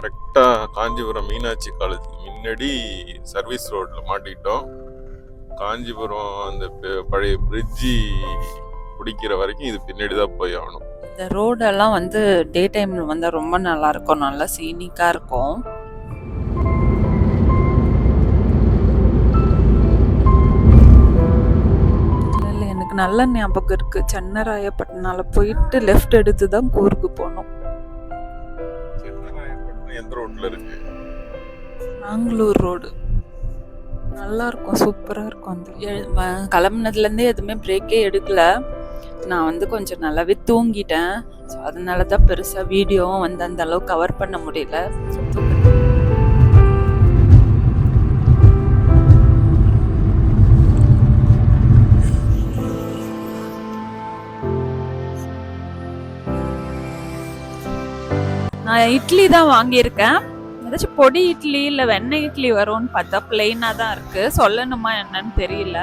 கரெக்டாக காஞ்சிபுரம் மீனாட்சி காலேஜுக்கு முன்னாடி சர்வீஸ் ரோட்டில் மாட்டிக்கிட்டோம். காஞ்சிபுரம் அந்த பழைய பிரிட்ஜி பிடிக்கிற வரைக்கும் இது பின்னாடி தான் போய் ஆகணும். இந்த ரோடெல்லாம் வந்து டே டைமில் வந்தால் ரொம்ப நல்லா இருக்கும், நல்லா சீனிக்காக இருக்கும். இல்லை எனக்கு நல்ல ஞாபகம் இருக்குது. சென்னராயப்பட்டினால போயிட்டு லெஃப்ட் எடுத்து தான் கூர்க்கு போனோம். எந்த ரோட்ல இருக்கு? பெங்களூர் ரோடு நல்லா இருக்கும், சூப்பராக இருக்கும். அந்த கிளம்புனதுலேருந்தே எதுவுமே பிரேக்கே எடுக்கல. நான் வந்து கொஞ்சம் நல்லாவே தூங்கிட்டேன். ஸோ அதனால தான் பெருசாக வீடியோவும் வந்து அந்த அளவுக்கு கவர் பண்ண முடியல. நான் இட்லி தான் வாங்கியிருக்கேன். ஏதாச்சும் பொடி இட்லி இல்லை வெண்ணெய் இட்லி வரும்னு பார்த்தா பிளெயினாக தான் இருக்குது. சொல்லணுமா என்னன்னு தெரியல.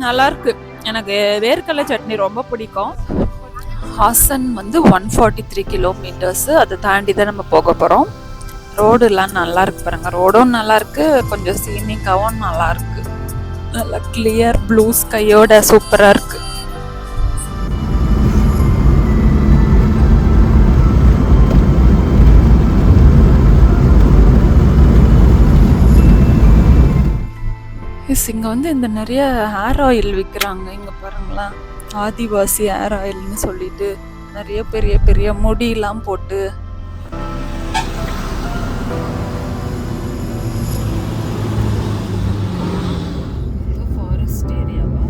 நல்லா இருக்கு. எனக்கு வேர்க்கடலை சட்னி ரொம்ப பிடிக்கும். ஹாசன் வந்து 143 கிலோமீட்டர்ஸ். அதை தாண்டி தான் நம்ம போக போகிறோம். ரோடுலாம் நல்லா இருக்கு பாருங்க. ரோடும் நல்லா இருக்கு, கொஞ்சம் சீனிக்காவும் நல்லா இருக்கு. நல்லா கிளியர் ப்ளூ ஸ்கையோட சூப்பராக இருக்கு. இங்கே வந்து இந்த நிறைய ஹேர் ஆயில் விற்கிறாங்க. இங்கே பாருங்களேன், ஆதிவாசி ஹேர் ஆயில்னு சொல்லிட்டு நிறைய பெரிய பெரிய முடியெல்லாம் போட்டு. ஃபாரஸ்ட் ஏரியாவா?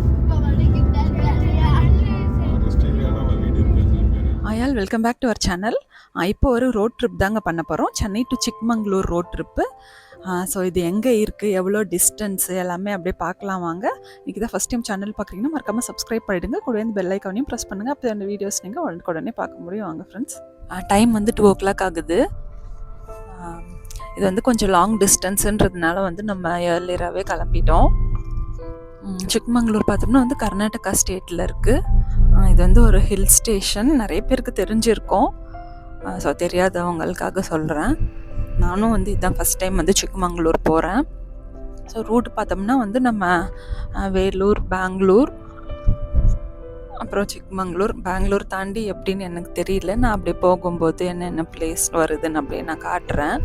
ஆயால் welcome back to our channel. இப்போ ஒரு ரோட் ட்ரிப் தாங்க பண்ண போகிறோம். Chennai to Chikmagalur road trip. So இது எங்கே இருக்குது, எவ்வளோ டிஸ்டன்ஸு எல்லாமே அப்படியே பார்க்கலாம் வாங்க. இன்றைக்கி தான் ஃபஸ்ட் டைம் சேனல் பார்க்குறீங்கன்னா மறக்காமல் சப்ஸ்கிரைப் பண்ணிவிடுங்க. கூட வந்து பெல் ஐக்கானையும் ப்ரெஸ் பண்ணுங்கள். அப்போ அந்த வீடியோஸ் நீங்கள் உடனே பார்க்க முடியும். வாங்க ஃப்ரெண்ட்ஸ். டைம் வந்து 2 o'clock ஆகுது. இது வந்து கொஞ்சம் லாங் டிஸ்டன்ஸுன்றதுனால வந்து நம்ம ஏர்லியராகவே கிளம்பிட்டோம். சிக்மங்களூர் பார்த்தோம்னா வந்து கர்நாடகா ஸ்டேட்டில் இருக்குது. இது வந்து ஒரு ஹில் ஸ்டேஷன். நிறைய பேருக்கு தெரிஞ்சிருக்கும். ஸோ தெரியாதவங்களுக்காக சொல்கிறேன். நானும் வந்து இதுதான் ஃபஸ்ட் டைம் வந்து சிக்மங்களூர் போகிறேன். ஸோ ரூட் பார்த்தோம்னா வந்து நம்ம வேலூர், பெங்களூர், அப்புறம் சிக்மங்களூர். பெங்களூர் தாண்டி எப்படின்னு எனக்கு தெரியல. நான் அப்படியே போகும்போது என்னென்ன பிளேஸ் வருதுன்னு அப்படியே நான் காட்டுறேன்.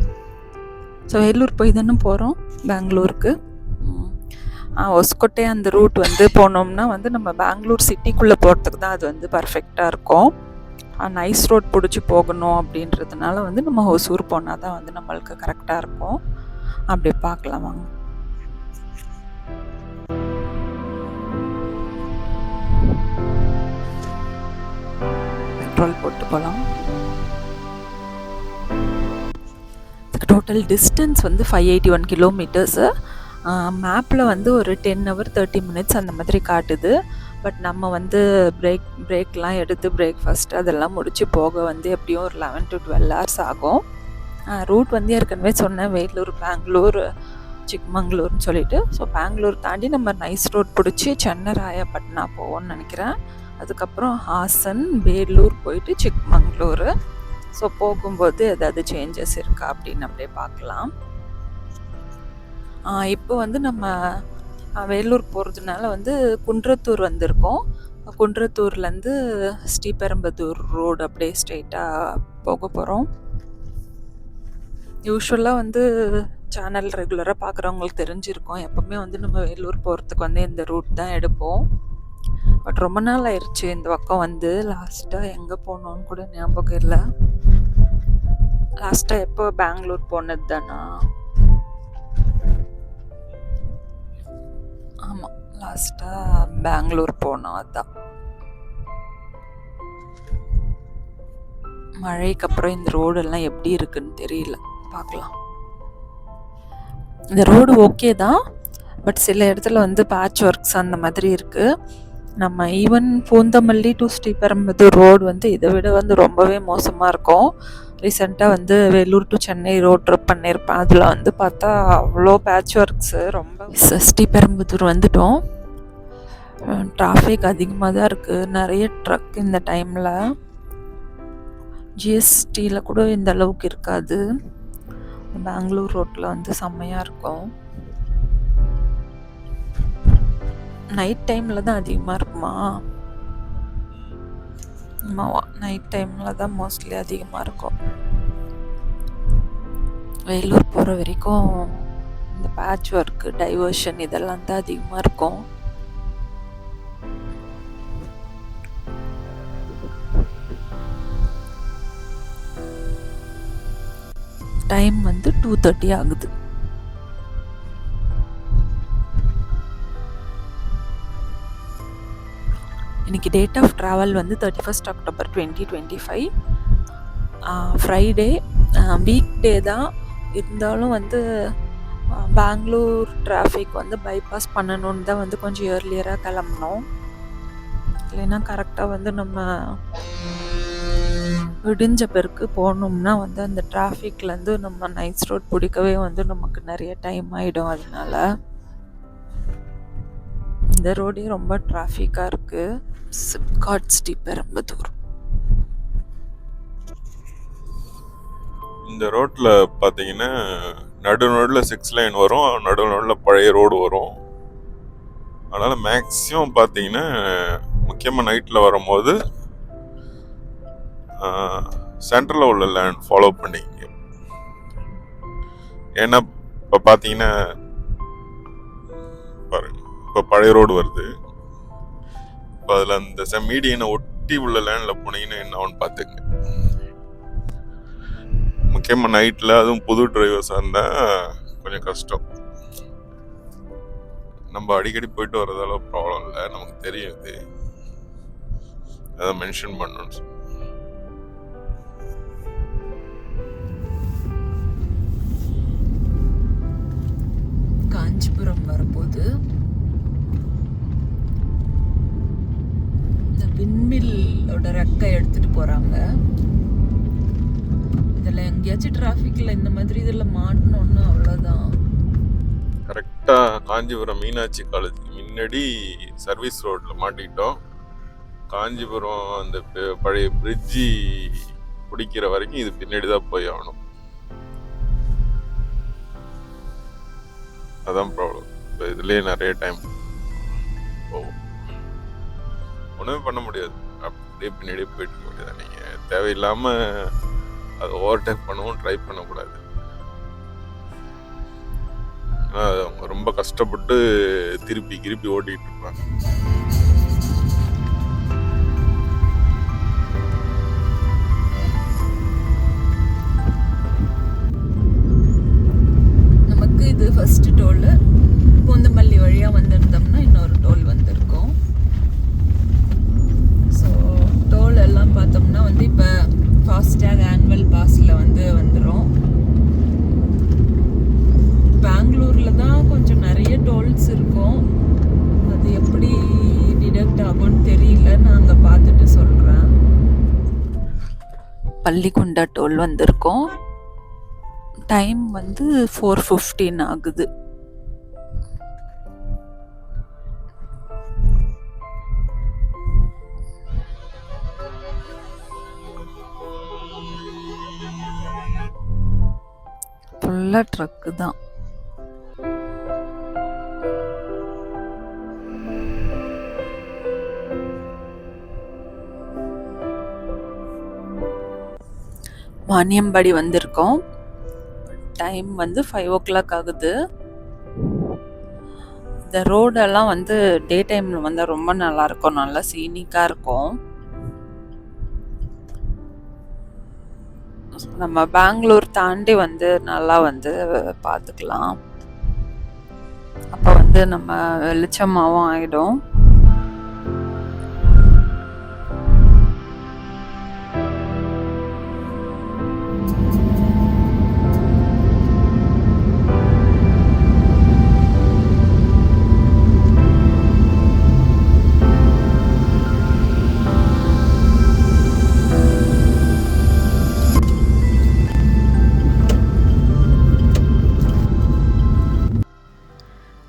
ஸோ வேலூர் போய் தானே போகிறோம் பெங்களூருக்கு. ஒஸ்கோட்டே அந்த ரூட் வந்து போனோம்னா வந்து நம்ம பெங்களூர் சிட்டிக்குள்ளே போகிறதுக்கு தான் அது வந்து பர்ஃபெக்டாக இருக்கும். நைஸ் ரோட் பிடிச்சி போகணும் அப்படின்றதுனால வந்து நம்ம ஹொசூர் போனால் தான் வந்து நம்மளுக்கு கரெக்டாக இருக்கும். அப்படியே பார்க்கலாம் வாங்க. பெட்ரோல் போட்டு போகலாம். டோட்டல் டிஸ்டன்ஸ் வந்து 581 கிலோமீட்டர்ஸு. மேப்பில் வந்து ஒரு 10 hour 30 minutes அந்த மாதிரி காட்டுது. பட் நம்ம வந்து பிரேக்லாம் எடுத்து பிரேக்ஃபாஸ்ட் அதெல்லாம் முடித்து போக வந்து எப்படியும் ஒரு 11 to 12 hours ஆகும். ரூட் வந்து ஏற்கனவே சொன்னேன், வேலூர், பெங்களூர், சிக்மங்களூர்னு சொல்லிட்டு. ஸோ பெங்களூர் தாண்டி நம்ம நைஸ் ரோட் பிடிச்சி சென்னராயப்பட்டினா போவோம்னு நினைக்கிறேன். அதுக்கப்புறம் ஹாசன், வேலூர் போயிட்டு சிக்மங்களூர். ஸோ போகும்போது ஏதாவது சேஞ்சஸ் இருக்கா அப்படின்னு அப்படியே பார்க்கலாம். இப்போ வந்து நம்ம வேலூர் போகிறதுனால வந்து குன்றத்தூர் வந்திருக்கோம். குன்றத்தூர்லேருந்து ஸ்ரீபெரும்புதூர் ரோடு அப்படியே ஸ்ட்ரெயிட்டாக போக போகிறோம். யூஸ்வலாக வந்து சேனல் ரெகுலராக பார்க்குறவங்களுக்கு தெரிஞ்சிருக்கோம். எப்போவுமே வந்து நம்ம வேலூர் போகிறதுக்கு வந்து இந்த ரூட் தான் எடுப்போம். பட் ரொம்ப நாள் ஆயிடுச்சு இந்த பக்கம் வந்து. லாஸ்ட்டாக எங்கே போனோன்னு கூட ஞாபகம் இல்லை. லாஸ்ட்டாக எப்போ பெங்களூர் போனது தானா? ஆமாம், லாஸ்ட்டாக பெங்களூர் போனோம். அதுதான். மழைக்கு அப்புறம் இந்த ரோடெல்லாம் எப்படி இருக்குன்னு தெரியல, பார்க்கலாம். இந்த ரோடு ஓகே தான், பட் சில இடத்துல வந்து பேட்ச் ஒர்க்ஸ் அந்த மாதிரி இருக்குது. நம்ம even Poonamallee to Sriperumbudur road வந்து இதை விட வந்து ரொம்பவே மோசமாக இருக்கும். ரீசெண்டாக வந்து Vellore to Chennai road trip பண்ணியிருப்பேன். அதில் வந்து பார்த்தா அவ்வளோ பேட்ச் ஒர்க்ஸு. ரொம்ப ஸ்ரீபெரும்புதூர் வந்துட்டோம். டிராஃபிக் அதிகமாக தான் இருக்குது, நிறைய ட்ரக் இந்த டைமில். ஜிஎஸ்டியில் கூட இந்த அளவுக்கு இருக்காது. பெங்களூர் ரோட்டில் வந்து செம்மையாக இருக்கும். நைட் டைமில் தான் அதிகமாக இருக்குமா? ஆமாவா, நைட் டைமில் தான் மோஸ்ட்லி அதிகமாக இருக்கும். வேலூர் போகிற வரைக்கும் இந்த பேட்ச் ஒர்க்கு, டைவர்ஷன் இதெல்லாம் தான் அதிகமாக இருக்கும். டைம் வந்து 2:30 ஆகுது. இன்னைக்கு டேட் ஆஃப் ட்ராவல் வந்து 31 அக்டோபர் 2025, ஃப்ரைடே. வீக் டே தான் இருந்தாலும் வந்து பெங்களூர் டிராஃபிக் வந்து பைபாஸ் பண்ணணுன்னு தான் வந்து கொஞ்சம் ஏர்லியராக கிளம்புனோம். இல்லைன்னா கரெக்டாக வந்து நம்ம விடிஞ்ச பிறகு போகணும்னா வந்து அந்த டிராஃபிக்லேருந்து நம்ம நைஸ் ரோட் பிடிக்கவே வந்து நமக்கு நிறைய டைம் ஆகிடும். அதனால இந்த ரோடே ரொம்ப டிராஃபிக்காக இருக்குது. சிப்காட் ஸ்ரீபெரும்புதூர். இந்த ரோட்டில் பார்த்தீங்கன்னா நடுநடுவில் 6 லைன் வரும், நடுநடுவில் பழைய ரோடு வரும். அதனால் மேக்ஸிமம் பார்த்தீங்கன்னா முக்கியமாக நைட்டில் வரும்போது சென்டரில் உள்ள லேண்ட் ஃபாலோ பண்ணிங்க. ஏன்னா இப்போ பார்த்தீங்கன்னா பாருங்க, இப்போ பழைய ரோடு வருது. இப்போ அதில் அந்த மீடியனை ஒட்டி உள்ள லேண்டில் போனீங்கன்னா என்ன ஆகும்னு பார்த்துங்க. முக்கியமாக நைட்டில், அதுவும் புது டிரைவர்ஸாக இருந்தால் கொஞ்சம் கஷ்டம். நம்ம அடிக்கடி போயிட்டு வரதால ப்ராப்ளம் இல்லை, நமக்கு தெரியும் இது, அதை மென்ஷன் பண்ணணும்னு. காஞ்சிபுரம் வரும்போது இந்த விண்மில்லோட ரெக்கை எடுத்துட்டு போறாங்க. இதுல எங்கேயாச்சும் டிராஃபிக்ல இந்த மாதிரி இதில் மாட்டணும்னு அவ்வளோதான். கரெக்டாக காஞ்சிபுரம் மீனாட்சி காலேஜுக்கு முன்னாடி சர்வீஸ் ரோட்டில் மாட்டிக்கிட்டோம். காஞ்சிபுரம் அந்த பழைய பிரிட்ஜி பிடிக்கிற வரைக்கும் இது பின்னாடி தான் போய் ஆகணும். அதான் ப்ராப்ளம். இப்போ இதுலேயே நிறைய டைம் போகும். ஒன்றுமே பண்ண முடியாது, அப்படியே பின்னாடியே போயிட்டு இருக்க முடியாது. நீங்கள் தேவையில்லாமல் அதை ஓவர்டேக் பண்ணவும் ட்ரை பண்ணக்கூடாது. அவங்க ரொம்ப கஷ்டப்பட்டு திருப்பி ஓட்டிகிட்டு இருப்பாங்க. நமக்கு இது ஃபர்ஸ்ட் டோல். பூந்தமல்லி வழியாக வந்திருந்தோம்னா இன்னொரு டோல் வந்திருக்கும். ஸோ டோல் எல்லாம் பார்த்தோம்னா வந்து இப்போ ஃபாஸ்டேக் ஆனுவல் பாஸில் வந்துடும். பெங்களூரில் தான் கொஞ்சம் நிறைய டோல்ஸ் இருக்கும். அது எப்படி டிடக்ட் ஆகும்னு தெரியல, நான் அங்கே பார்த்துட்டு சொல்கிறேன். பள்ளிக்கொண்டா டோல் வந்திருக்கோம். டைம் வந்து 4:15 ஆகுது. ஃபுல்லாக ட்ரக்கு தான். வாணியம்பாடி வந்திருக்கோம். டைம் வந்து 5 o'clock ஆகுது. இந்த ரோடெல்லாம் வந்து டே டைமில் வந்தால் ரொம்ப நல்லாயிருக்கும், நல்லா சீனிக்காக இருக்கும். நம்ம பெங்களூர் தாண்டி வந்து நல்லா வந்து பார்த்துக்கலாம். அப்போ வந்து நம்ம வெளிச்சமாகவும் ஆகிடும்.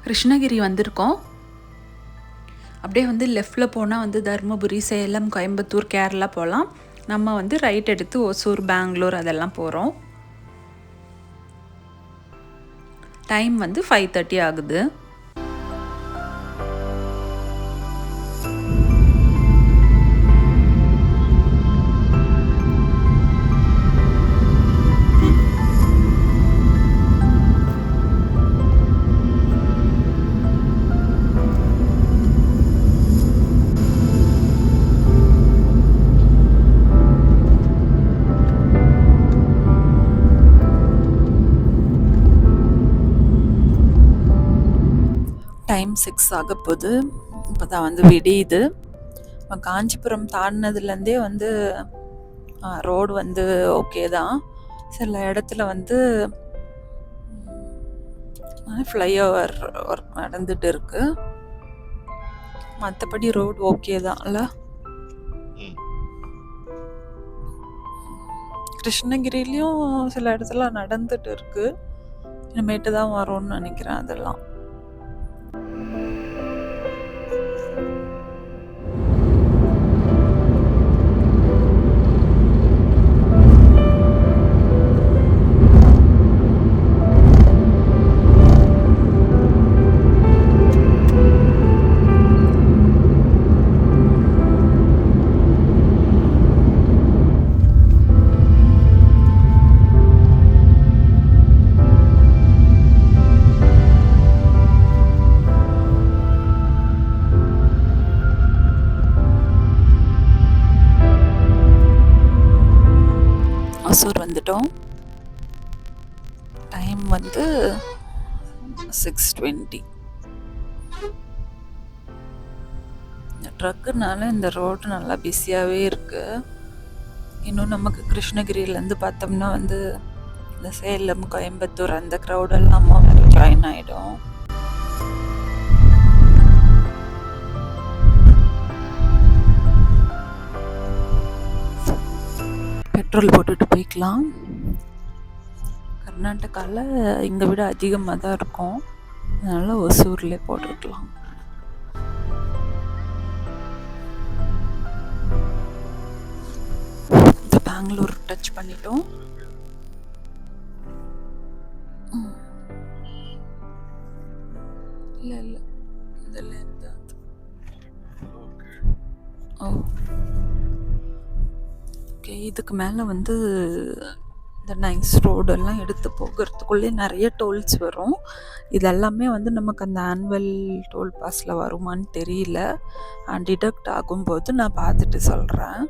கிருஷ்ணகிரி வந்திருக்கோம். அப்படியே வந்து லெஃப்டில் போனால் வந்து தருமபுரி, சேலம், கோயம்புத்தூர், கேரளா போகலாம். நம்ம வந்து ரைட் எடுத்து ஒசூர், பெங்களூர் அதெல்லாம் போகிறோம். டைம் வந்து 5:30 ஆகுது. டைம் 6 ஆக போகுது. இப்போ தான் வந்து விடியுது. இப்போ காஞ்சிபுரம் தாண்டினதுலேருந்தே வந்து ரோடு வந்து ஓகே தான். சில இடத்துல வந்து ஃப்ளைஓவர் ஒர்க் நடந்துட்டு இருக்கு. மற்றபடி ரோடு ஓகே தான்ல. கிருஷ்ணகிரிலையும் சில இடத்துல நடந்துட்டு இருக்கு. இனிமேட்டு தான் வரும்னு நினைக்கிறேன் அதெல்லாம். ஒசூர் வந்துட்டோம். டைம் வந்து 6:20. இந்த ட்ரக்குனால இந்த ரோடு நல்லா பிஸியாகவே இருக்கு. இன்னும் நமக்கு கிருஷ்ணகிரியிலேருந்து பார்த்தோம்னா வந்து இந்த சேலம், கோயம்புத்தூர் அந்த க்ரௌடெல்லாம் வேறு ஜாயின் ஆகிடும். பெட்ரோல் போட்டுட்டு போய்க்கலாம். கர்நாடகாவில் இங்கே விட அதிகமாக தான் இருக்கும். அதனால் ஒசூர்லேயே போட்டுக்கலாம். இந்த பெங்களூர் டச் பண்ணிட்டோம். இல்லை இதில் இருந்து ஓகே. இதுக்கு மேலே வந்து இந்த நைஸ் ரோடெல்லாம் எடுத்து போகிறதுக்குள்ளே நிறைய டோல்ஸ் வரும். இதெல்லாமே வந்து நமக்கு அந்த ஆனுவல் டோல் பாஸில் வருமானு தெரியல. டிடக்ட் ஆகும்போது நான் பார்த்துட்டு சொல்கிறேன்.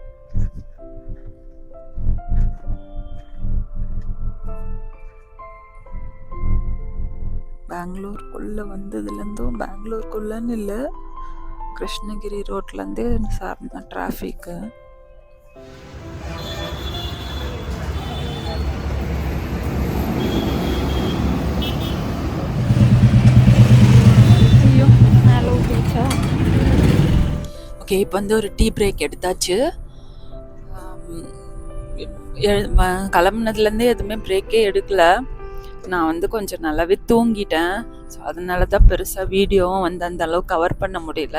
பெங்களூருக்குள்ளே வந்ததுலேருந்தும் பெங்களூருக்குள்ளன்னு இல்லை, கிருஷ்ணகிரி ரோட்லேருந்தே சார்ந்த டிராஃபிக்கு. ஓகே, இப்போ வந்து ஒரு டீ பிரேக் எடுத்தாச்சு. கிளம்புனதுலேருந்தே எதுவுமே பிரேக்கே எடுக்கல. நான் வந்து கொஞ்சம் நல்லாவே தூங்கிட்டேன். ஸோ அதனால தான் பெருசாக வீடியோவும் வந்து அந்த அளவுக்கு கவர் பண்ண முடியல.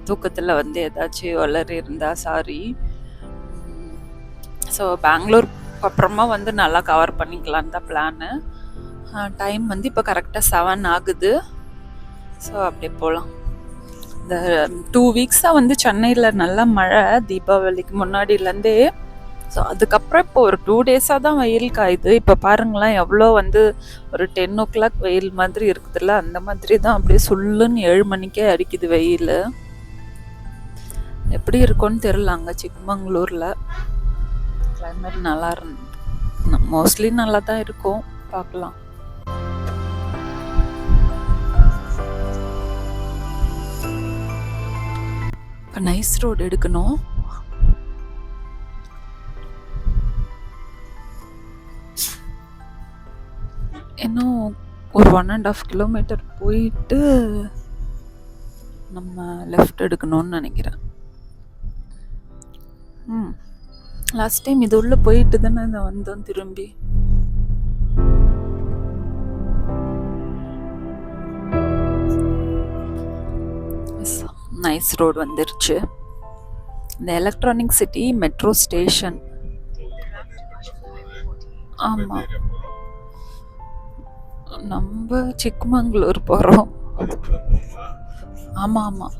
தூக்கத்தில் வந்து ஏதாச்சும் வளரி இருந்தால் சாரி. ஸோ பெங்களூர் அப்புறமா வந்து நல்லா கவர் பண்ணிக்கலான்னு தான் பிளானு. டைம் வந்து இப்போ கரெக்டாக 7 ஆகுது. ஸோ அப்படியே போகலாம். இந்த 2 வீக்ஸாக வந்து சென்னையில் நல்லா மழை, தீபாவளிக்கு முன்னாடியிலேருந்தே. ஸோ அதுக்கப்புறம் இப்போ ஒரு 2 டேஸாக தான் வெயில் காயுது. இப்போ பாருங்களேன் எவ்வளோ வந்து ஒரு 10 o'clock வெயில் மாதிரி இருக்குதுல்ல, அந்த மாதிரி தான் அப்படியே சுள்ளுன்னு 7 மணிக்கே அடிக்குது வெயில். எப்படி இருக்கும்னு தெரியல. அங்கே சிக்மங்களூரில் கிளைமேட் நல்லா இருந்தது. மோஸ்ட்லி நல்லா தான் இருக்கும், பார்க்கலாம். இப்போ நைஸ் ரோடு எடுக்கணும். இன்னும் ஒரு 1.5 கிலோமீட்டர் போயிட்டு நம்ம லெஃப்ட் எடுக்கணும்னு நினைக்கிறேன். லாஸ்ட் டைம் இது உள்ள போயிட்டு தானே நான் வந்தோம் திரும்பி. நைஸ் ரோடு வந்துருச்சு. இந்த எலக்ட்ரானிக் சிட்டி மெட்ரோ ஸ்டேஷன். ஆமாம், நம்ம சிக்மங்களூர் போகிறோம். ஆமாம் ஆமாம்,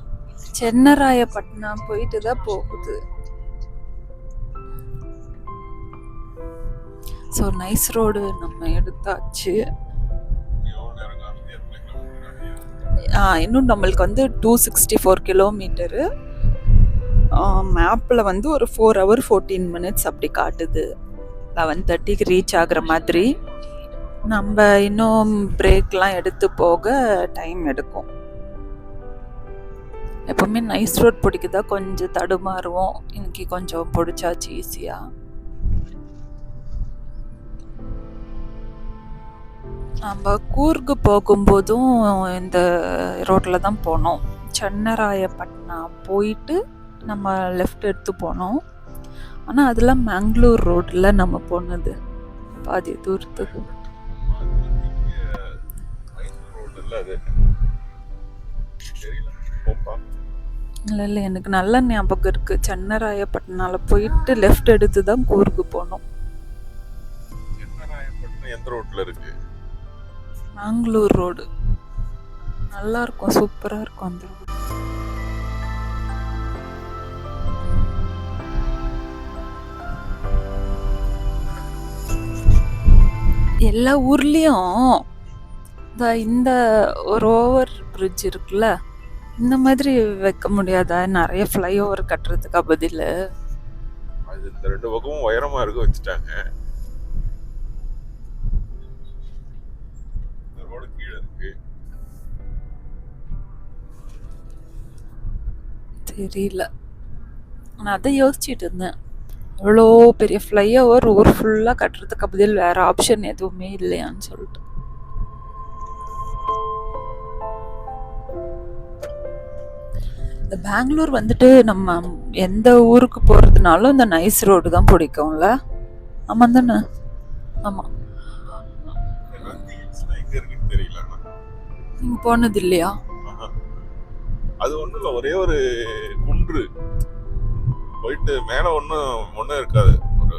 சென்னராயப்பட்டினம் போயிட்டு தான் போகுது. ஸோ நைஸ் ரோடு நம்ம எடுத்தாச்சு. இன்னும் நம்மளுக்கு வந்து 264 கிலோமீட்டரு. மேப்பில் வந்து ஒரு 4 hour 14 minutes அப்படி காட்டுது. 11:30க்கு ரீச் ஆகுற மாதிரி. நம்ம இன்னும் பிரேக்லாம் எடுத்து போக டைம் எடுக்கும். எப்பவுமே நைஸ் ரோட் பிடிக்குதா கொஞ்சம் தடுமாறுவோம். இன்னைக்கு கொஞ்சம் பிடிச்சாச்சு ஈஸியாக. நம்ம கூர்க்கு போகும்போதும் இந்த ரோட்டில் தான் போனோம். சென்னராயப்பட்டினம் போயிட்டு நம்ம லெஃப்ட் எடுத்து போனோம். ஆனால் அதெல்லாம் மேங்களூர் ரோட்டில் நம்ம போனது பாதி தூரத்துக்கு. இல்லை இல்லை, எனக்கு நல்ல ஞாபகம் இருக்குது. சென்னராயப்பட்டினால போயிட்டு லெஃப்ட் எடுத்து தான் கூர்க்கு போனோம். எந்த ரோட்ல இருக்கு? மேங்களூர் ரோடு நல்லா இருக்கும், சூப்பராக இருக்கும் அந்த ரோடு. எல்லா ஊர்லேயும் இந்த ஒரு ஓவர் பிரிட்ஜ் இருக்குல்ல, இந்த மாதிரி வைக்க முடியாதா? நிறைய ஃப்ளைஓவர் கட்டுறதுக்கு பதில் அது இந்த 2 பக்கமும் உயரமா இருக்க வச்சுட்டாங்க. தெரியல, நான் அதை யோசிச்சுட்டு இருந்தேன். அவ்வளோ பெரிய ஃப்ளைஓவர் ஊர் ஃபுல்லாக கட்டுறதுக்கு பதில் வேற ஆப்ஷன் எதுவுமே இல்லையான்னு சொல்லிட்டு. இந்த பெங்களூர் வந்துட்டு நம்ம எந்த ஊருக்கு போகிறதுனாலும் இந்த நைஸ் ரோடு தான் பிடிக்கும்ல. ஆமாம் தானே? ஆமாம். நீங்கள் போனது இல்லையா? அது ஒன்றும் இல்லை, ஒரே ஒரு குன்று போயிட்டு மேலே ஒன்றும் இருக்காது. ஒரு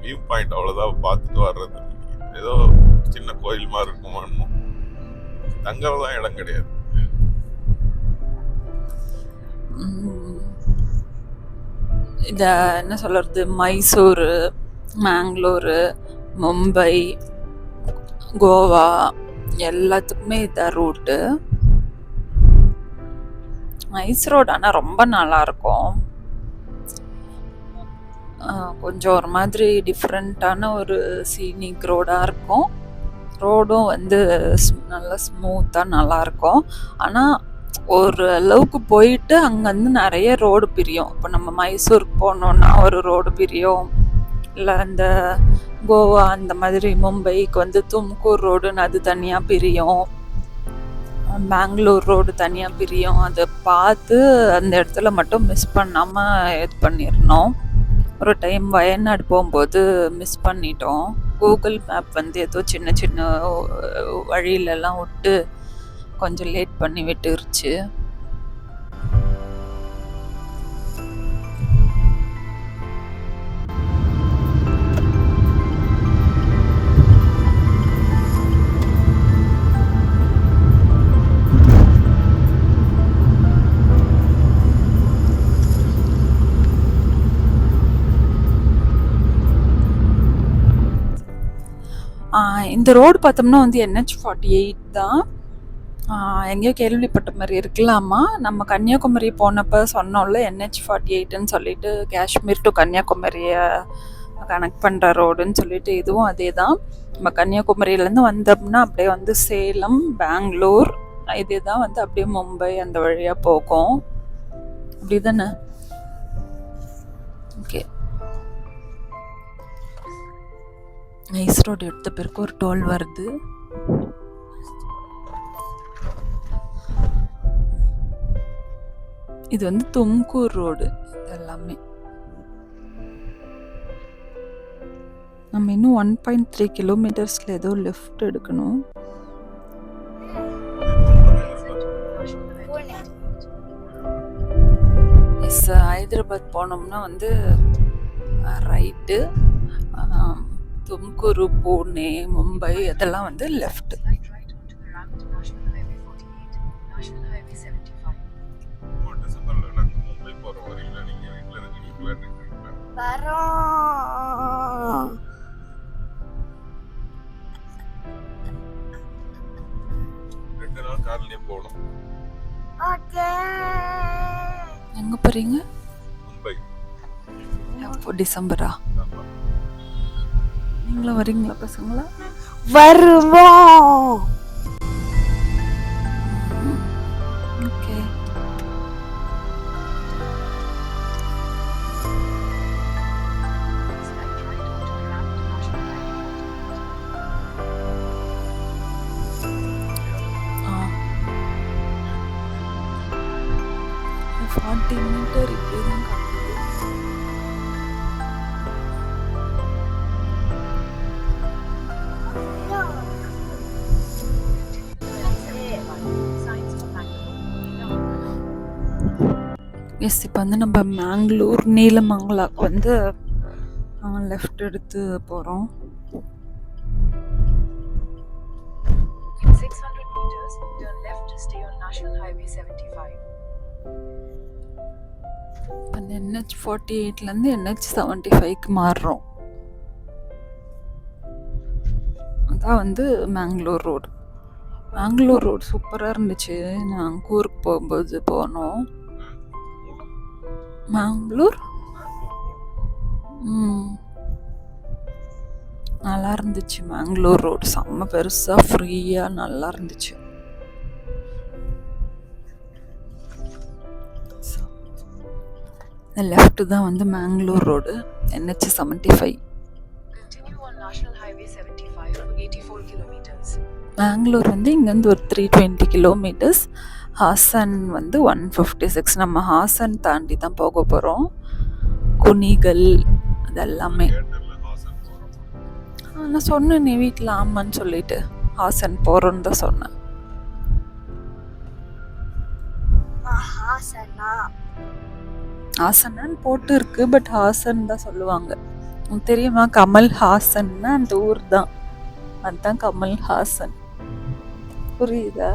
வியூ பாயிண்ட் அவ்வளோதான், பார்த்துட்டு வர்றது. ஏதோ சின்ன கோயில் மாதிரி இருக்குமா, தங்கலாம் இடம் கிடையாது. இந்த என்ன சொல்கிறது, மைசூர், மேங்களூரு, மும்பை, கோவா எல்லாத்துக்குமே இதான் ரூட்டு. நைஸ் ரோடு ஆனால் ரொம்ப நல்லாயிருக்கும். கொஞ்சம் ஒரு மாதிரி டிஃப்ரெண்ட்டான ஒரு சீனிக் ரோடாக இருக்கும். ரோடும் வந்து நல்லா ஸ்மூத்தாக நல்லாயிருக்கும். ஆனால் ஒரு அளவுக்கு போயிட்டு அங்கேருந்து நிறைய ரோடு பிரியும். இப்போ நம்ம மைசூருக்கு போனோன்னா ஒரு ரோடு பிரியும், இல்லை இந்த கோவா அந்த மாதிரி மும்பைக்கு வந்து தும்கூர் ரோடுன்னு அது தனியாக பிரியும், பெங்களூர் ரோடு தனியாக பிரியும். அதை பார்த்து அந்த இடத்துல மட்டும் மிஸ் பண்ணாமல் இது பண்ணிடணும். ஒரு டைம் வயநாடு போகும்போது மிஸ் பண்ணிட்டோம். கூகுள் மேப் வந்து ஏதோ சின்ன சின்ன வழியிலலாம் விட்டு கொஞ்சம் லேட் பண்ணி விட்டுருச்சு. இந்த ரோடு பார்த்தோம்னா வந்து NH-48 தான். எங்கேயோ கேள்விப்பட்ட மாதிரி இருக்கலாமா. நம்ம கன்னியாகுமரி போனப்போ சொன்னோம்ல NH-48ன்னு சொல்லிட்டு, காஷ்மீர் டு கன்னியாகுமரியை கனெக்ட் பண்ணுற ரோடுன்னு சொல்லிட்டு, இதுவும் அதே தான். நம்ம கன்னியாகுமரியிலேருந்து வந்தோம்னா அப்படியே வந்து சேலம், பெங்களூர், இதே தான் வந்து அப்படியே மும்பை அந்த வழியாக போகும். அப்படி தானே? ஓகே. நைஸ் ரோடு எடுத்த பிறகு ஒரு டோல் வருது. இது வந்து தும்கூர் ரோடு எல்லாமே. நம்ம இன்னும் 1.3 கிலோமீட்டர்ஸ்ல ஏதோ லெஃப்ட் எடுக்கணும். எஸ், ஹைதராபாத் போனோம்னா வந்து ரைட்டு, தும்கூரு, பூனே, மும்பை அதெல்லாம் வந்து லெஃப்ட். டிசம்பர்ல நாங்க மும்பை போறோம். வரீங்களா? நீங்க வீட்டுல இருக்கீங்களா? வரோம். 2 நாள் கார்லயே போகணும். ஓகே. எங்க போறீங்க? மும்பை. அப்போ டிசம்பரா? ஆமா. நீங்களும் வரீங்களா பசங்களா? வருவோம். ஓகே. ஆ 40 மீட்டர் இப்படி தான் காட்டுது. எஸ், இப்போ வந்து நம்ம மேங்களூர் நீலமங்கலாக்கு வந்து லெஃப்ட் எடுத்து போகிறோம். 600 meters, turn left to stay on National Highway 75. அந்த NH 48லேருந்து NH 75க்கு மாறுறோம். அதான் வந்து மேங்களூர் ரோடு. மேங்களூர் ரோடு சூப்பராக இருந்துச்சு. நான் ஊருக்கு போகும்போது போனோம். மேங்களூர் நல்லா இருந்துச்சு. மேங்களூர் ரோடு செம்ம பெருசாக ஃப்ரீயாக நல்லா இருந்துச்சு. லெஃப்ட் தான் வந்து Mangalore road, NH 75. Continue on National Highway 75 for 84 kilometers. Mangalore வந்து இங்கேருந்து ஒரு 320 கிலோமீட்டர்ஸ், ஹாசன் வந்து 156. நம்ம ஹாசன் தாண்டி தான் போக போகிறோம். குனிகல் அதெல்லாமே. தியேட்டர்ல ஹாசன் போறோம். நான் சொன்னேன் நீ வீட்டில் ஆமான்னு சொல்லிட்டு ஹாசன் போகிறோன்னு தான் சொன்னேன். ஹாசனா ஹாசனான்னு போட்டு இருக்கு, பட் ஹாசன் தான் சொல்லுவாங்க. உனக்கு தெரியுமா? கமல் ஹாசன்னா அந்த ஊர் தான், அதுதான் கமல் ஹாசன். புரியுதா?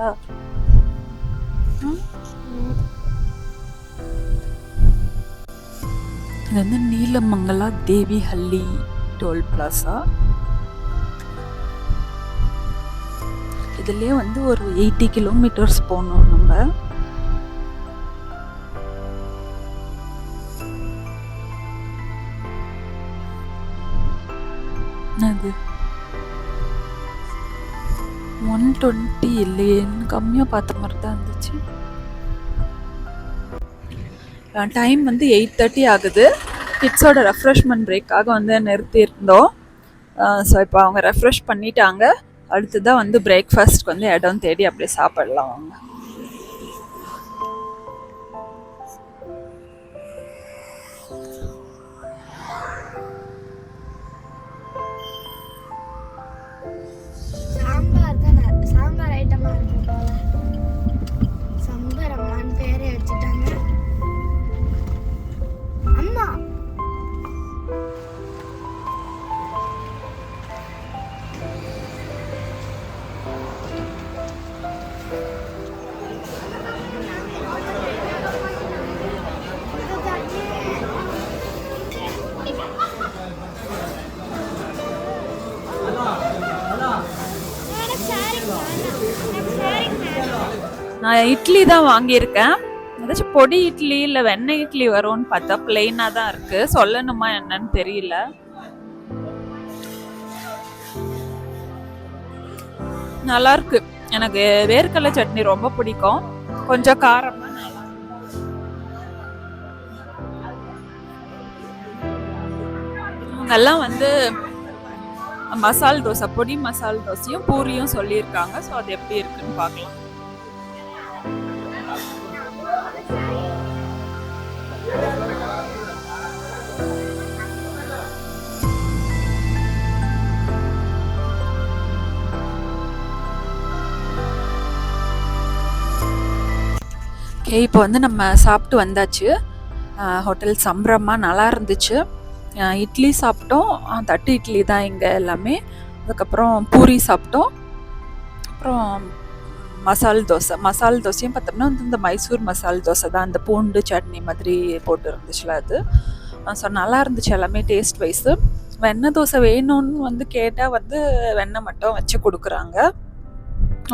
இது வந்து நீலமங்கலா தேவிஹள்ளி டோல் பிளாசா. இதுலயே வந்து ஒரு 80 கிலோமீட்டர்ஸ் போகணும் நம்ம. அது 120 இல்லையேன்னு கம்மியாக பார்த்த மாதிரி தான் இருந்துச்சு. டைம் வந்து 8:30 ஆகுது. கிட்ஸோட ரெஃப்ரெஷ்மெண்ட் பிரேக்காக வந்து நிறுத்தியிருந்தோம். ஸோ இப்போ அவங்க ரெஃப்ரெஷ் பண்ணிட்டாங்க. அடுத்ததான் வந்து பிரேக்ஃபாஸ்ட்க்கு வந்து இடம் தேடி அப்படியே சாப்பிடலாம் வாங்க. சாம்பார் தான் சாம்பார் ஐட்டமா இருக்கு போல. சம்பரம்மான்னு பேரே வச்சுட்டாங்க. அம்மா நான் இட்லி தான் வாங்கியிருக்கேன். ஏதாச்சும் பொடி இட்லி இல்லை வெண்ணெய் இட்லி வரும்னு பார்த்தா பிளெயினாக தான் இருக்கு. சொல்லணுமா என்னன்னு தெரியல. நல்லா இருக்கு. எனக்கு வேர்க்கடலை சட்னி ரொம்ப பிடிக்கும். கொஞ்சம் காரமா நல்லா இருக்கு. இவங்கெல்லாம் வந்து மசால் தோசை, பொடி மசால் தோசையும் பூரியும் சொல்லியிருக்காங்க. ஸோ அது எப்படி இருக்குன்னு பார்க்கலாம். ஓகே, இப்போ வந்து நம்ம சாப்பிட்டு வந்தாச்சு. ஹோட்டல் சம்பிரமா நல்லா இருந்துச்சு. இட்லி சாப்பிட்டோம். தட்டு இட்லி தான் இங்கே எல்லாமே. அதுக்கப்புறம் பூரி சாப்பிட்டோம். அப்புறம் மசால் தோசையும் பார்த்தோம்னா வந்து இந்த மைசூர் மசால் தோசை தான், அந்த பூண்டு சட்னி மாதிரி போட்டு இருந்துச்சுல அது. ஸோ நல்லா இருந்துச்சு எல்லாமே டேஸ்ட் வைஸு. வெண்ணெய் தோசை வேணும்னு வந்து கேட்டால் வந்து வெண்ணெய் மட்டும் வச்சு கொடுக்குறாங்க.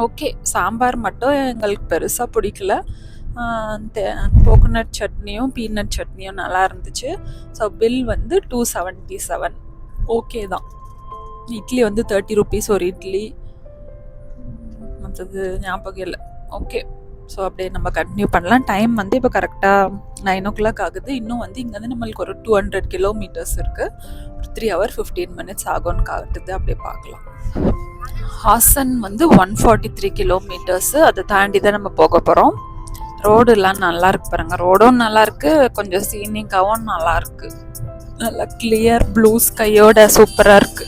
ஓகே, சாம்பார் மட்டும் எங்களுக்கு பெருசாக பிடிக்கல. கோகோனட் சட்னியும் பீனட் சட்னியும் நல்லா இருந்துச்சு. ஸோ பில் வந்து 277. ஓகே தான். இட்லி வந்து 30 rupees ஒரு இட்லி, மற்றது ஞாபகம் இல்லை. ஓகே, ஸோ அப்படியே நம்ம கண்டினியூ பண்ணலாம். டைம் வந்து இப்போ கரெக்டாக 9 o'clock ஆகுது. இன்னும் வந்து இங்கேருந்து நம்மளுக்கு ஒரு 200 kilometers இருக்குது. 3 hours 15 minutes ஆகும்னு காட்டுது. அப்படியே பார்க்கலாம். ஹாசன் வந்து 143 kilometers. அதை தாண்டி தான் நம்ம போக போகிறோம். ரோடுலாம் நல்லா இருக்கு பாருங்க. ரோடும் நல்லா இருக்கு, கொஞ்சம் சீனிக்காவும் நல்லா இருக்கு. நல்லா கிளியர் ப்ளூ ஸ்கையோட சூப்பராக இருக்கு.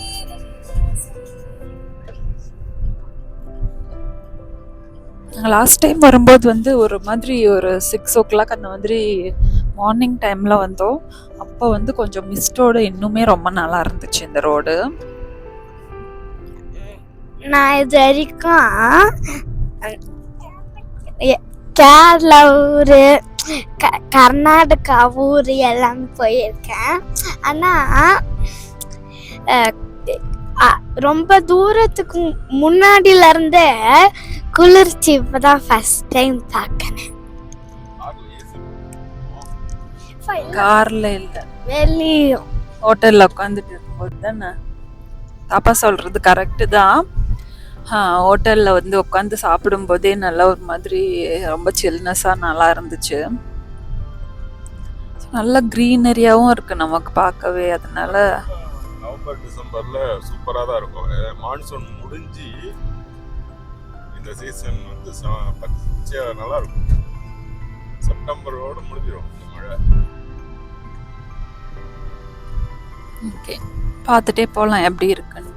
லாஸ்ட் டைம் வரும்போது வந்து ஒரு மாதிரி ஒரு 6 o'clock அந்த மாதிரி மார்னிங் டைமில் வந்தோம். அப்போ வந்து கொஞ்சம் மிஸ்டோட இன்னுமே ரொம்ப நல்லா இருந்துச்சு இந்த ரோடு. நான் இது வரைக்கும் கேரளா ஊர், கர்நாடகா ஊர் எல்லாமே போயிருக்கேன். ஆனால் ரொம்ப தூரத்துக்கு முன்னாடில இருந்தே குளிர்ச்சி இப்பதான் ஃபர்ஸ்ட் டைம் பார்க்கறேன். கார்ல இல்லை, வெளியும் ஹோட்டலில் உட்காந்துட்டு இருக்கும்போது தானே. பாப்பா சொல்கிறது கரெக்டு தான். ஹோட்டலில் வந்து உட்காந்து சாப்பிடும்போதே நல்லா ஒரு மாதிரி ரொம்ப சில்னஸாக நல்லா இருந்துச்சு. நல்ல க்ரீனரியாகவும் இருக்குது நமக்கு பார்க்கவே. அதனால நவம்பர் டிசம்பர்ல சூப்பராக தான் இருக்கும். மான்சூன் முடிஞ்சு இந்த சீசன் வந்து பச்சையாக நல்லா இருக்கும். செப்டம்பரோடு முடிஞ்சிடும் இந்த மழை. ஓகே, பார்த்துட்டே போகலாம் எப்படி இருக்குன்ட்டு.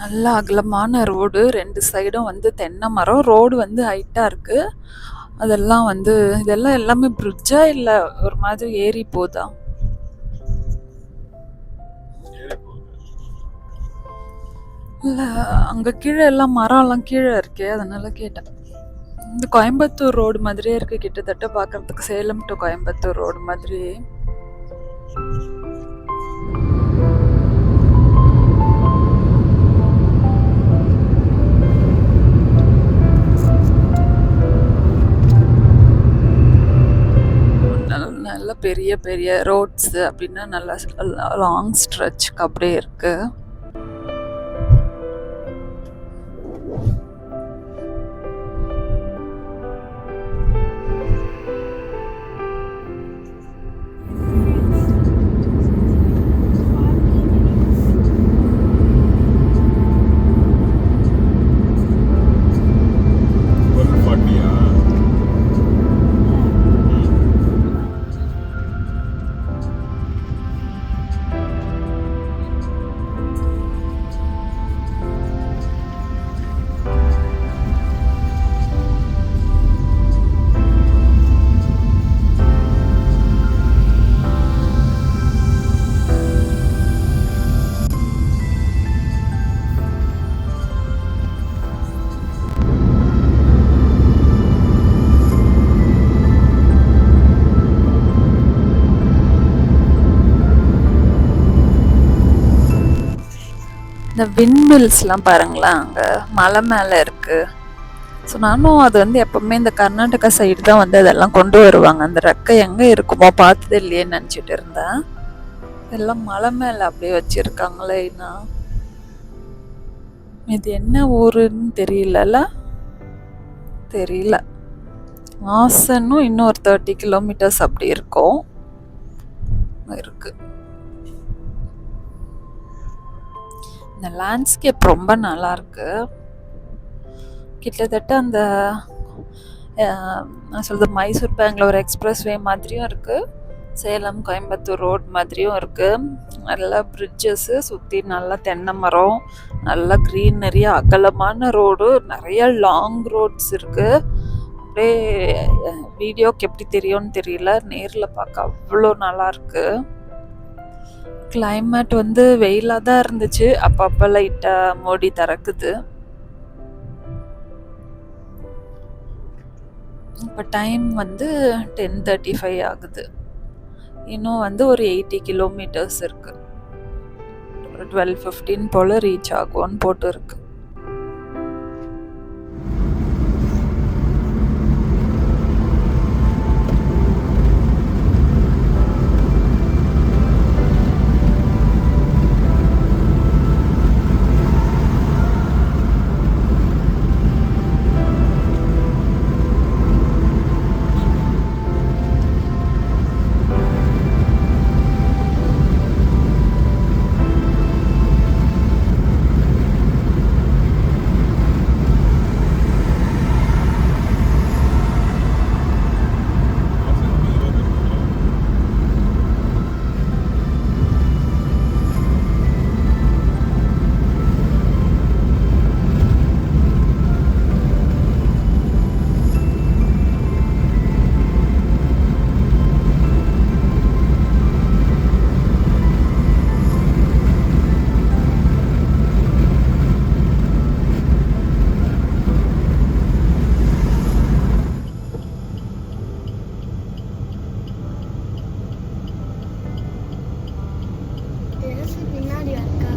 நல்ல அகலமான ரோடு, 2 சைடும் வந்து தென்னை மரம். ரோடு வந்து ஹைட்டாக இருக்குது. அதெல்லாம் வந்து இதெல்லாம் எல்லாமே பிரிட்ஜா இல்லை ஒரு மாதிரி ஏறி போதா? இல்லை, அங்கே கீழே எல்லாம் மரம்லாம் கீழே இருக்கே, அதனால கேட்டேன். இந்த கோயம்புத்தூர் ரோடு மாதிரியே இருக்குது கிட்டத்தட்ட பார்க்கறதுக்கு. சேலம் டு கோயம்புத்தூர் ரோடு மாதிரி. நல்ல பெரிய பெரிய ரோட்ஸ் அப்படின்னா நல்லா லாங் ஸ்ட்ரெச்சுக்கு அப்படியே இருக்கு. இந்த விண்மில்ஸ்லாம் பாருங்களேன், அங்கே மலை மேலே இருக்குது. ஸோ நானும் அது வந்து எப்போவுமே இந்த கர்நாடகா சைடு தான் வந்து அதெல்லாம் கொண்டு வருவாங்க. அந்த ரெக்கை எங்கே இருக்குமோ பார்த்தது இல்லையேன்னு நினச்சிட்டு இருந்தேன். இதெல்லாம் மலை மேலே அப்படியே வச்சுருக்காங்களேண்ணா. இது என்ன ஊருன்னு தெரியல. ஹாசனும் இன்னும் ஒரு 30 kilometers அப்படி இருக்கும் இருக்கு. இந்த லேண்ட்ஸ்கேப் ரொம்ப நல்லா இருக்கு. கிட்டத்தட்ட அந்த நான் சொல்கிறது மைசூர் பெங்களூர் எக்ஸ்பிரஸ்வே மாதிரியும் இருக்குது, சேலம் கோயம்புத்தூர் ரோட் மாதிரியும் இருக்குது. நல்லா பிரிட்ஜஸ்ஸு சுற்றி நல்லா தென்னை மரம், நல்லா க்ரீனரி, அகலமான ரோடு, நிறைய லாங் ரோட்ஸ் இருக்குது. அப்படியே வீடியோக்கு எப்படி தெரியும்னு தெரியல, நேரில் பார்க்க அவ்வளோ நல்லாயிருக்கு. கிளைமேட் வந்து வெயிலாக தான் இருந்துச்சு, அப்பப்போ லைட்டாக மோடி திறக்குது. இப்போ டைம் வந்து 10:35 ஆகுது. இன்னும் வந்து ஒரு 80 கிலோமீட்டர்ஸ் இருக்குது. ஒரு 12:15 போல் ரீச் ஆகும்னு போட்டு இருக்கு. பின்னாடி இருக்கா?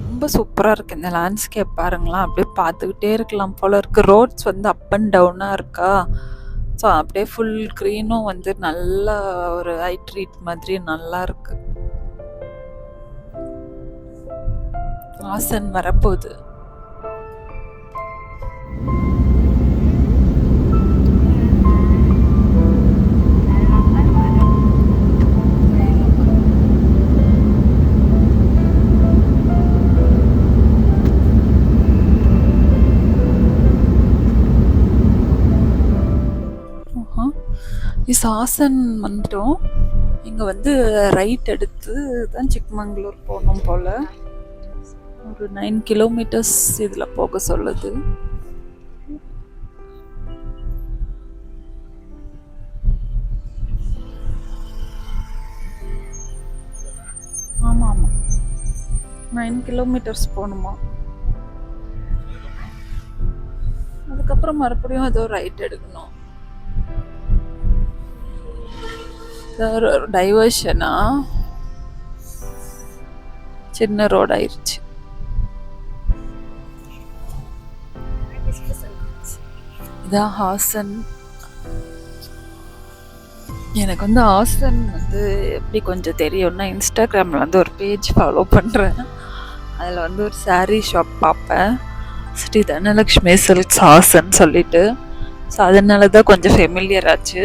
ரொம்ப சூப்பராக இருக்குது இந்த லேண்ட்ஸ்கேப். பாருங்களேன், அப்படியே பார்த்துக்கிட்டே இருக்கலாம் போல இருக்குது. ரோட்ஸ் வந்து அப் அண்ட் டவுனாக இருக்கா, ஸோ அப்படியே ஃபுல் க்ரீனும் வந்து நல்ல ஒரு ஐ ட்ரீட் மாதிரி நல்லா இருக்கு. ஆசன் வரப்போகுது. ஆசன் வந்துட்டோம். இங்கே வந்து ரைட் எடுத்து தான் சிக்மங்களூர் போகணும் போல். ஒரு 9 கிலோமீட்டர்ஸ் இதில் போக சொல்லுது. ஆமாம் ஆமாம், 9 கிலோமீட்டர்ஸ் போகணுமா. அதுக்கப்புறம் மறுபடியும் ஏதோ ரைட் எடுக்கணும். டைவர்ஷனா சின்ன ரோட் ஆயிடுச்சு. இதான் ஹாசன். எனக்கு வந்து ஹாசன் வந்து எப்படி கொஞ்சம் தெரியும்னா, இன்ஸ்டாகிராமில் வந்து ஒரு பேஜ் ஃபாலோ பண்ணுறேன். அதில் வந்து ஒரு சாரீ ஷாப் பார்ப்பேன், ஸ்ரீ தனலக்ஷ்மி சில்க்ஸ் ஹாசன் சொல்லிட்டு. ஸோ அதனால தான் கொஞ்சம் ஃபெமிலியர் ஆச்சு.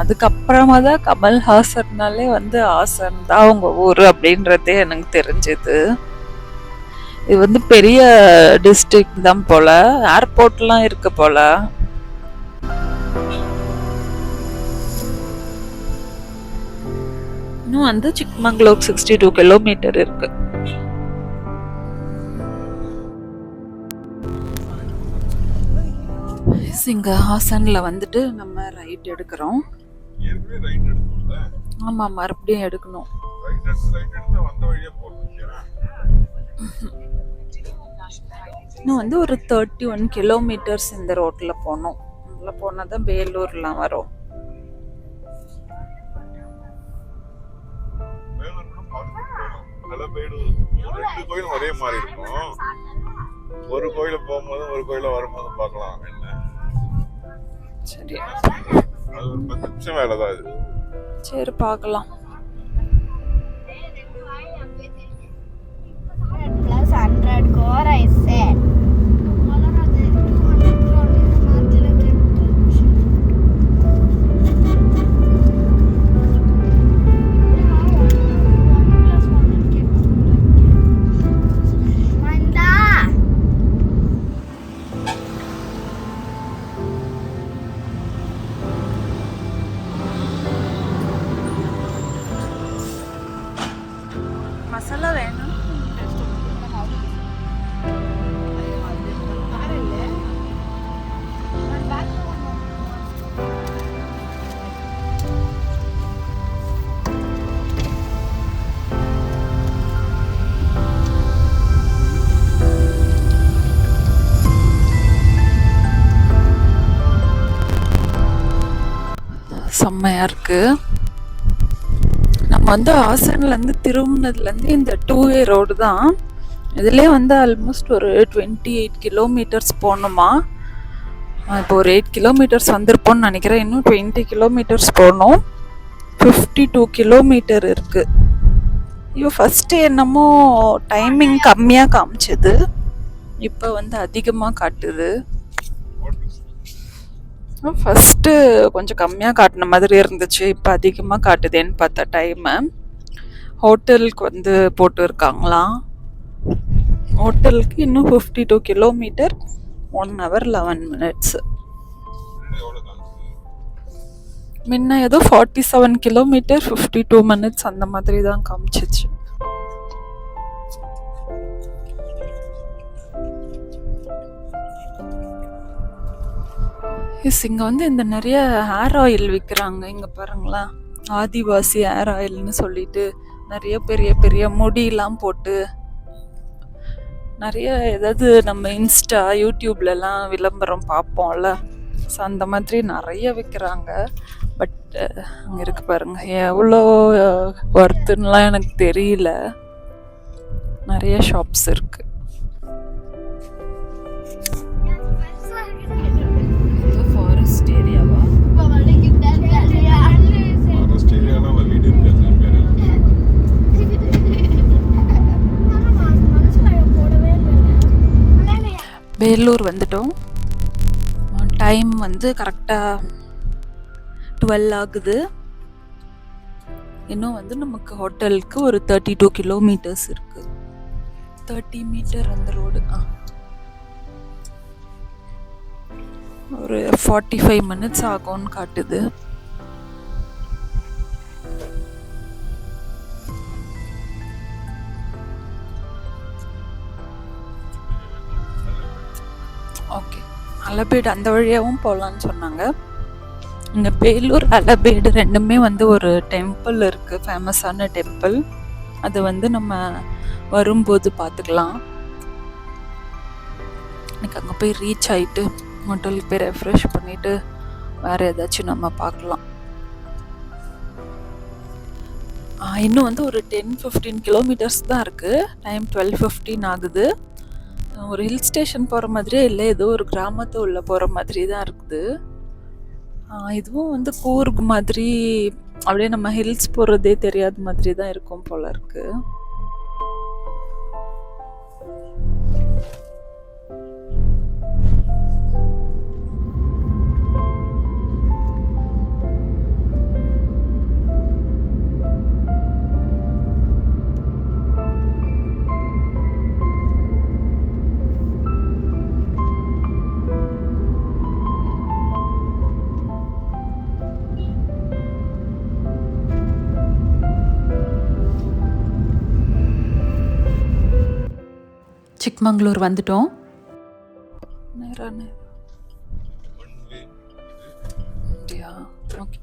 அதுக்கப்புறமா தான் கமல்ஹாசன்னாலே வந்து ஹாசன் தான் அவங்க ஊர் அப்படின்றதே எனக்கு தெரிஞ்சது. இது வந்து பெரிய டிஸ்ட்ரிக்ட் தான் போல், ஏர்போர்ட்லாம் இருக்கு போல். இன்னும் வந்து சிக்மங்களூர் 62 கிலோமீட்டர் இருக்கு. இங்கே ஹாசனில் வந்துட்டு நம்ம ரைட் எடுக்கிறோம். ஆமாம், மறுபடியும் எடுக்கணும். இன்னும் வந்து ஒரு 31 கிலோமீட்டர்ஸ் இந்த ரோட்டில் போகணும். இதில் போனால் தான் வேலூர்லாம் வரும். ஒரே மாதிரி இருக்கும். ஒரு கோயில போகும்போது ஒரு கோயில வரும்போது பார்க்கலாம். என்ன சரி, அது ஒரு 10 நிமிஷம் வேலை தான் இது. சரி பார்க்கலாம். Plus 100 crore I said. Manda செம்மையாக இருக்குது. நம்ம வந்து ஹாசன்லேருந்து திரும்பினதுலேருந்து இந்த 2-வே ரோடு தான். இதுலேயே வந்து ஆல்மோஸ்ட் ஒரு 28 கிலோமீட்டர்ஸ் போகணுமா. இப்போ ஒரு 8 கிலோமீட்டர்ஸ் வந்திருப்போம்னு நினைக்கிறேன். இன்னும் 20 கிலோமீட்டர்ஸ் போகணும். 52 கிலோமீட்டர் இருக்குது. ஐயோ, ஃபஸ்ட்டு என்னமோ டைமிங் கம்மியாக காமிச்சது, இப்போ வந்து அதிகமாக காட்டுது. ஃபஸ்ட்டு கொஞ்சம் கம்மியாக காட்டின மாதிரி இருந்துச்சு, இப்போ அதிகமாக காட்டுதேன்னு பார்த்தா டைமு. ஹோட்டலுக்கு வந்து போட்டு இருக்காங்களாம். ஹோட்டலுக்கு இன்னும் 52 கிலோமீட்டர், 1 hour 11 minutes. முன்ன ஏதோ 47 கிலோமீட்டர் 52 minutes அந்த மாதிரி தான் காமிச்சிச்சு. இங்கே வந்து இந்த நிறைய ஹேர் ஆயில் விற்கிறாங்க. இங்கே பாருங்களா, ஆதிவாசி ஹேர் ஆயில்னு சொல்லிட்டு நிறைய பெரிய பெரிய முடியெல்லாம் போட்டு நிறைய, ஏதாவது நம்ம இன்ஸ்டா யூடியூப்லலாம் விளம்பரம் பார்ப்போம்ல, ஸோ அந்த மாதிரி நிறைய விற்கிறாங்க. பட் அங்கே இருக்கு பாருங்க, எவ்வளோ ஒர்த்துன்னெலாம் எனக்கு தெரியல. நிறைய ஷாப்ஸ் இருக்கு. ஃபாரஸ்ட் ஏரியாவா? வேலூர் வந்துட்டோம். டைம் வந்து கரெக்டாக 12 ஆகுது. இன்னும் வந்து நமக்கு ஹோட்டலுக்கு ஒரு 32 கிலோமீட்டர்ஸ் இருக்கு. 30 மீட்டர் அந்த ரோடு. ஒரு 45 minutes ஆகும்னு காட்டுது. ஓகே, அலபேடு அந்த வழியாகவும் போகலான்னு சொன்னாங்க. இங்கே வேலூர் அலபேடு ரெண்டுமே வந்து ஒரு டெம்பிள் இருக்குது, ஃபேமஸான டெம்பிள். அது வந்து நம்ம வரும்போது பார்த்துக்கலாம். எனக்கு அங்கே போய் ரீச் ஆகிட்டு ஹோட்டலுக்கு போய் ரெஃப்ரெஷ் பண்ணிவிட்டு வேறு ஏதாச்சும் நம்ம பார்க்கலாம். இன்னும் வந்து ஒரு 10-15 கிலோமீட்டர்ஸ் தான் இருக்குது. டைம் 12:15 ஆகுது. ஒரு ஹில் ஸ்டேஷன் போகிற மாதிரியே இல்லை, ஏதோ ஒரு கிராமத்து உள்ள போகிற மாதிரி தான் இருக்குது. இதுவும் வந்து கூர்க் மாதிரி, அப்படியே நம்ம ஹில்ஸ் போகிறதே தெரியாத மாதிரி தான் இருக்கும் போல இருக்கு. சிக்மங்களூர் வந்துட்டோம். ஓகே,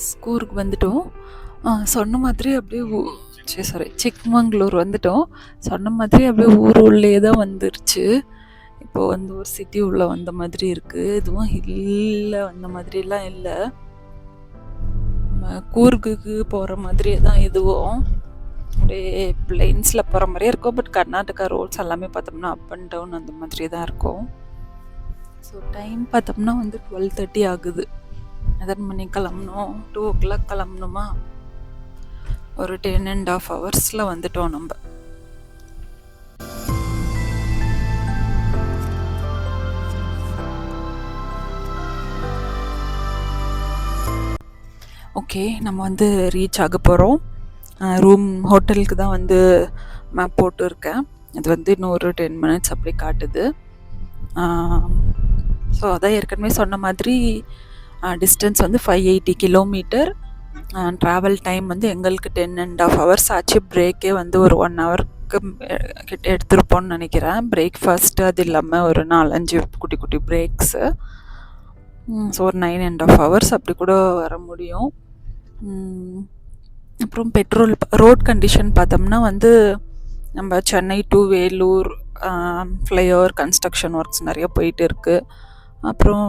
ஸ்கூருக்கு வந்துட்டோம். சொன்ன மாதிரி அப்படியே சிக்மங்களூர் வந்துட்டோம். சொன்ன மாதிரி அப்படியே ஊர் உள்ளே தான் வந்துருச்சு. இப்போது வந்து ஒரு சிட்டி உள்ளே வந்த மாதிரி இருக்குது. இதுவும் ஹில்ல வந்த மாதிரிலாம் இல்லை, கூர்குக்கு போகிற மாதிரியே தான் இதுவும். அப்படியே பிளைன்ஸில் போகிற மாதிரியே இருக்கும். பட் கர்நாடகா ரோட்ஸ் எல்லாமே பார்த்தோம்னா அப் அண்ட் டவுன் அந்த மாதிரி தான் இருக்கும். ஸோ டைம் பார்த்தோம்னா வந்து 12:30 ஆகுது. எத்தனை மணிக்கு கிளம்பணும்? 2 o'clock கிளம்பணுமா? ஒரு 10.5 hours வந்துட்டோம் நம்ம. ஓகே, நம்ம வந்து ரீச் ஆக போகிறோம். ஹோட்டலுக்கு தான் வந்து மேப் போட்டு இருக்கேன். அது வந்து இன்னும் ஒரு 10 minutes அப்படி காட்டுது. ஸோ அதான் ஏற்கனவே சொன்ன மாதிரி டிஸ்டன்ஸ் வந்து 580 கிலோமீட்டர். ட்ராவல் டைம் வந்து எங்களுக்கு 10.5 hours ஆச்சு. பிரேக்கே வந்து ஒரு 1 hourக்கு கிட்ட எடுத்துருப்போன்னு நினைக்கிறேன். பிரேக்ஃபாஸ்ட்டு அது இல்லாமல் ஒரு 4-5 குட்டி குட்டி பிரேக்ஸு. ஸோ ஒரு 9.5 hours அப்படி கூட வர முடியும். அப்புறம் ரோட் கண்டிஷன் பார்த்தோம்னா வந்து நம்ம Chennai to Vellore flyover construction works நிறைய போயிட்டு இருக்குது. அப்புறம்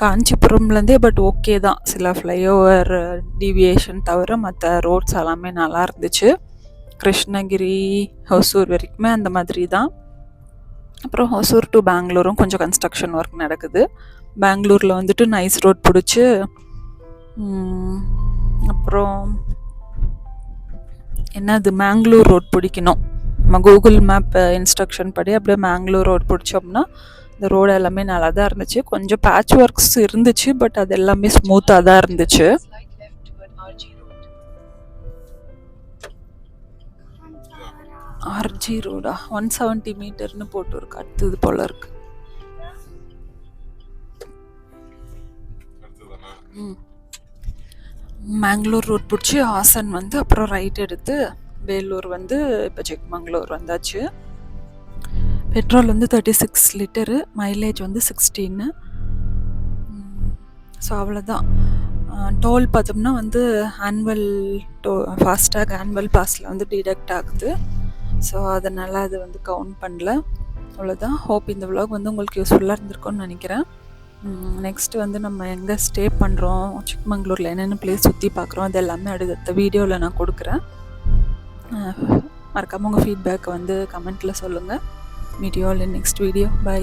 காஞ்சிபுரம்லேருந்தே பட் ஓகே தான், சில ஃப்ளைஓவர் டீவியேஷன் தவிர மற்ற ரோட்ஸ் எல்லாமே நல்லா இருந்துச்சு. கிருஷ்ணகிரி ஹொசூர் வரைக்குமே அந்த மாதிரி தான். அப்புறம் ஹொசூர் டு பெங்களூரும் கொஞ்சம் கன்ஸ்ட்ரக்ஷன் ஒர்க் நடக்குது. பெங்களூரில் வந்துட்டு நைஸ் ரோட் பிடிச்சி அப்புறம் என்னது மேங்களூர் ரோட் பிடிக்கணும். நம்ம கூகுள் மேப் இன்ஸ்ட்ரக்ஷன் படி அப்படியே மேங்களூர் ரோட் பிடிச்சோம்னா இந்த ரோடு எல்லாமே நல்லா தான் இருந்துச்சு. கொஞ்சம் பேட்ச் ஒர்க்ஸ் இருந்துச்சு, பட் அது எல்லாமே ஸ்மூத்தாக தான் இருந்துச்சு. Slight left toward RG Road. RG ரோடா 170 மீட்டர்னு போட்டு இருக்கு, அடுத்தது போல இருக்கு. மேங்களூர் ரோட் பிடிச்சி ஹாசன் வந்து அப்புறம் ரைட் எடுத்து வேலூர் வந்து இப்போ சிக்மங்களூர் வந்தாச்சு. பெட்ரோல் வந்து 36 லிட்டரு, மைலேஜ் வந்து 16. ஸோ அவ்வளோதான். டோல் பார்த்தோம்னா வந்து ஆனுவல் ஃபாஸ்டாக் ஆனுவல் பாஸில் வந்து டிடக்ட் ஆகுது. ஸோ அதனால் அது வந்து கவுண்ட் பண்ணல. அவ்வளோதான். ஹோப் இந்த vlog வந்து உங்களுக்கு யூஸ்ஃபுல்லாக இருந்திருக்கும்னு நினைக்கிறேன். நெக்ஸ்ட் வந்து நம்ம எங்கே ஸ்டே பண்ணுறோம், சிக்மங்களூரில் என்னென்ன பிளேஸ் சுற்றி பார்க்குறோம், அது எல்லாமே அடுத்த வீடியோவில் நான் கொடுக்குறேன். மறக்காமல் உங்கள் ஃபீட்பேக்கை வந்து கமெண்ட்டில் சொல்லுங்கள். Meet you all in next video. By.